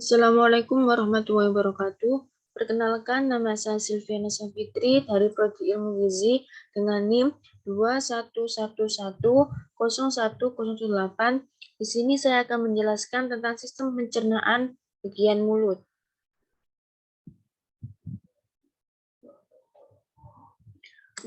Assalamualaikum warahmatullahi wabarakatuh. Perkenalkan, nama saya Silviana Safitri dari Prodi Ilmu Gizi dengan NIM 21110108. Di sini saya akan menjelaskan tentang sistem pencernaan bagian mulut.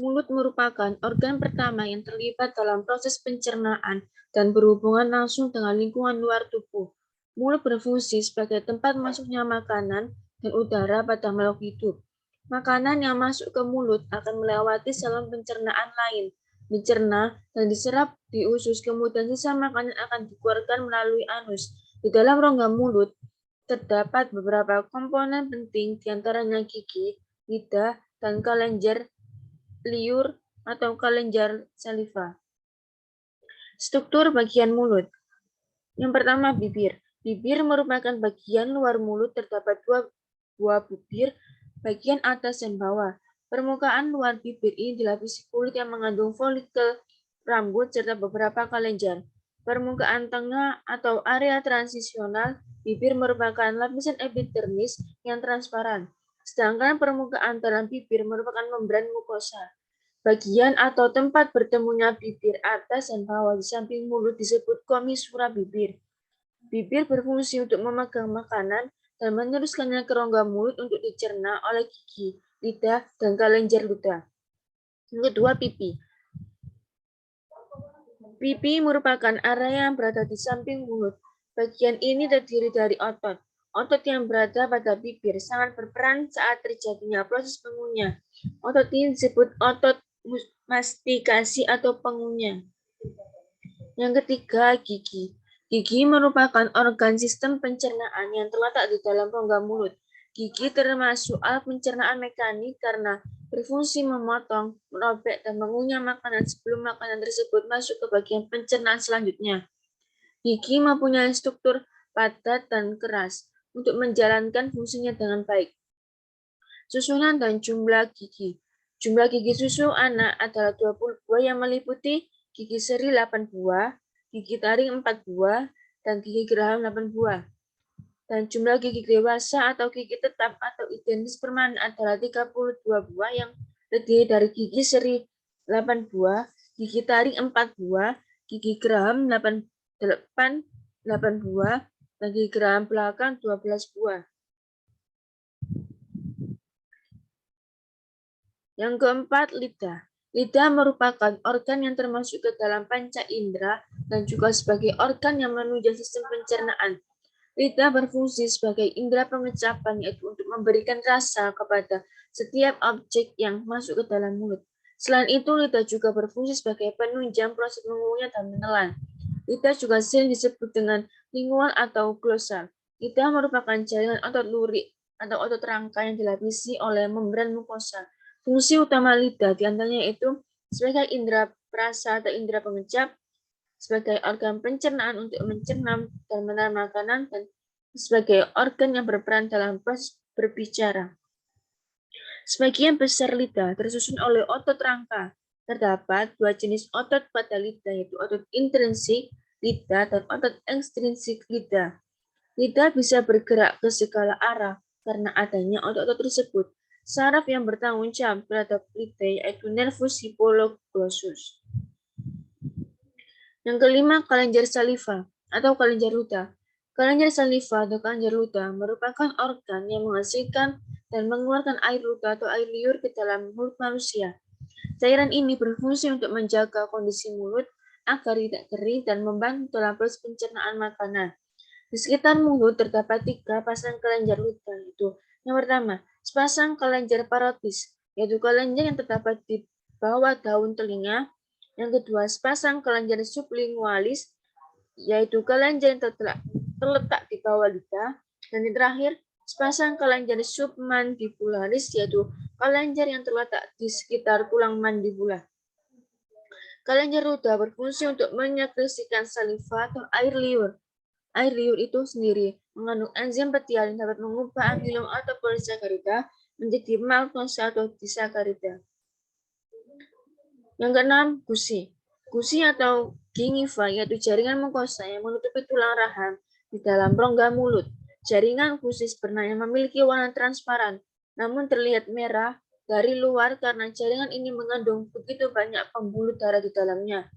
Mulut merupakan organ pertama yang terlibat dalam proses pencernaan dan berhubungan langsung dengan lingkungan luar tubuh. Mulut berfungsi sebagai tempat masuknya makanan dan udara pada makhluk hidup. Makanan yang masuk ke mulut akan melewati saluran pencernaan lain, dicerna dan diserap di usus, kemudian sisa makanan akan dikeluarkan melalui anus. Di dalam rongga mulut terdapat beberapa komponen penting, diantaranya gigi, lidah, dan kelenjar liur atau kelenjar saliva. Struktur bagian mulut. Yang pertama, bibir. Bibir merupakan bagian luar mulut, terdapat dua buah bibir, bagian atas dan bawah. Permukaan luar bibir ini dilapisi kulit yang mengandung folikel rambut serta beberapa kelenjar. Permukaan tengah atau area transisional bibir merupakan lapisan epidermis yang transparan, sedangkan permukaan dalam bibir merupakan membran mukosa. Bagian atau tempat bertemunya bibir atas dan bawah di samping mulut disebut komisura bibir. Bibir berfungsi untuk memegang makanan dan meneruskannya ke rongga mulut untuk dicerna oleh gigi, lidah, dan kelenjar ludah. Yang kedua, pipi. Pipi merupakan area yang berada di samping mulut. Bagian ini terdiri dari otot. Otot yang berada pada bibir sangat berperan saat terjadinya proses pengunyah. Otot ini disebut otot mastikasi atau pengunyah. Yang ketiga, gigi. Gigi merupakan organ sistem pencernaan yang terletak di dalam rongga mulut. Gigi termasuk alat pencernaan mekanik karena berfungsi memotong, merobek, dan mengunyah makanan sebelum makanan tersebut masuk ke bagian pencernaan selanjutnya. Gigi mempunyai struktur padat dan keras untuk menjalankan fungsinya dengan baik. Susunan dan jumlah gigi. Jumlah gigi susu anak adalah 20 buah yang meliputi gigi seri 8 buah, gigi taring 4 buah, dan gigi geraham 8 buah. Dan jumlah gigi dewasa atau gigi tetap atau identis permanen adalah 32 buah yang terdiri dari gigi seri 8 buah, gigi taring 4 buah, gigi geraham 8 buah, dan gigi geraham belakang 12 buah. Yang keempat, lidah. Lidah merupakan organ yang termasuk ke dalam panca indera dan juga sebagai organ yang menunjang sistem pencernaan. Lidah berfungsi sebagai indera pengecapan, yaitu untuk memberikan rasa kepada setiap objek yang masuk ke dalam mulut. Selain itu, lidah juga berfungsi sebagai penunjang proses mengunyah dan menelan. Lidah juga sering disebut dengan lingual atau glosal. Lidah merupakan jaringan otot lurik atau otot rangka yang dilapisi oleh membran mukosa. Fungsi utama lidah diantaranya itu sebagai indera perasa atau indera pengecap, sebagai organ pencernaan untuk mencerna dan menelan makanan, dan sebagai organ yang berperan dalam proses berbicara. Sebagian besar lidah tersusun oleh otot rangka. Terdapat dua jenis otot pada lidah, yaitu otot intrinsik lidah dan otot ekstrinsik lidah. Lidah bisa bergerak ke segala arah karena adanya otot-otot tersebut. Saraf yang bertanggung jawab terhadap lidah yaitu nervus hypoglossus. Yang kelima, kelenjar saliva atau kelenjar ludah. Kelenjar saliva atau kelenjar ludah merupakan organ yang menghasilkan dan mengeluarkan air ludah atau air liur ke dalam mulut manusia. Cairan ini berfungsi untuk menjaga kondisi mulut agar tidak kering dan membantu dalam proses pencernaan makanan. Di sekitar mulut terdapat 3 pasang kelenjar ludah, yaitu yang pertama, sepasang kelenjar parotis, yaitu kelenjar yang terdapat di bawah daun telinga. Yang kedua, sepasang kelenjar sublingualis, yaitu kelenjar yang terletak di bawah lidah. Dan yang terakhir, sepasang kelenjar submandibularis, yaitu kelenjar yang terletak di sekitar tulang mandibula. Kelenjar ludah berfungsi untuk menyekresikan saliva atau air liur. Air liur itu sendiri mengandung enzim petial yang dapat mengubah amilum atau polisakarida menjadi maltose atau disakarida. Yang keenam, gusi. Gusi atau gingiva yaitu jaringan mukosa yang menutupi tulang rahang di dalam rongga mulut. Jaringan fusi sebenarnya memiliki warna transparan, namun terlihat merah dari luar karena jaringan ini mengandung begitu banyak pembuluh darah di dalamnya.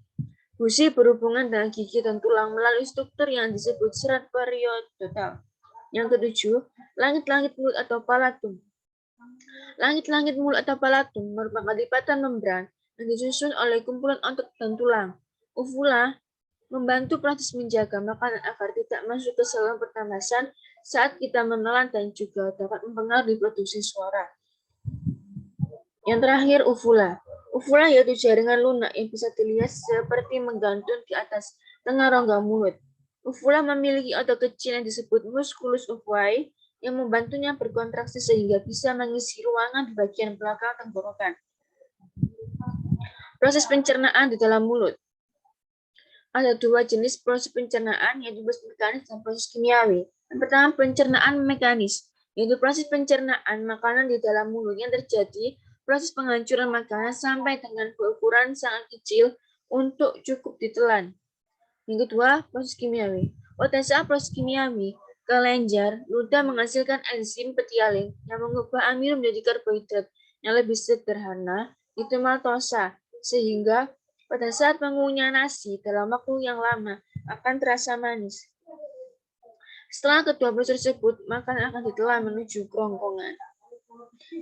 Fusi berhubungan dengan gigi dan tulang melalui struktur yang disebut serat periodotal. Yang ketujuh, langit-langit mulut atau palatum. Langit-langit mulut atau palatum merupakan lipatan membran yang disusun oleh kumpulan otot dan tulang. Uvula membantu proses menjaga makanan agar tidak masuk ke saluran pernapasan saat kita menelan dan juga dapat mempengaruhi produksi suara. Yang terakhir, uvula. Uvula yaitu jaringan lunak yang bisa dilihat seperti menggantung di atas tengah rongga mulut. Uvula memiliki otot kecil yang disebut musculus uvulae yang membantunya berkontraksi sehingga bisa mengisi ruangan di bagian belakang tenggorokan. Proses pencernaan di dalam mulut. Ada dua jenis proses pencernaan, yaitu proses mekanis dan proses kimiawi. Yang pertama, pencernaan mekanis, yaitu proses pencernaan makanan di dalam mulut yang terjadi proses penghancuran makanan sampai dengan berukuran sangat kecil untuk cukup ditelan. Yang kedua, proses kimiawi. Pada saat proses kimiawi, kelenjar ludah menghasilkan enzim petialin yang mengubah amino menjadi karbohidrat yang lebih sederhana, itu maltosa, sehingga pada saat mengunyah nasi dalam waktu yang lama akan terasa manis. Setelah kedua proses tersebut, makanan akan ditelan menuju kerongkongan.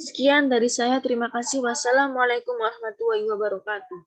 Sekian dari saya, terima kasih. Wassalamualaikum warahmatullahi wabarakatuh.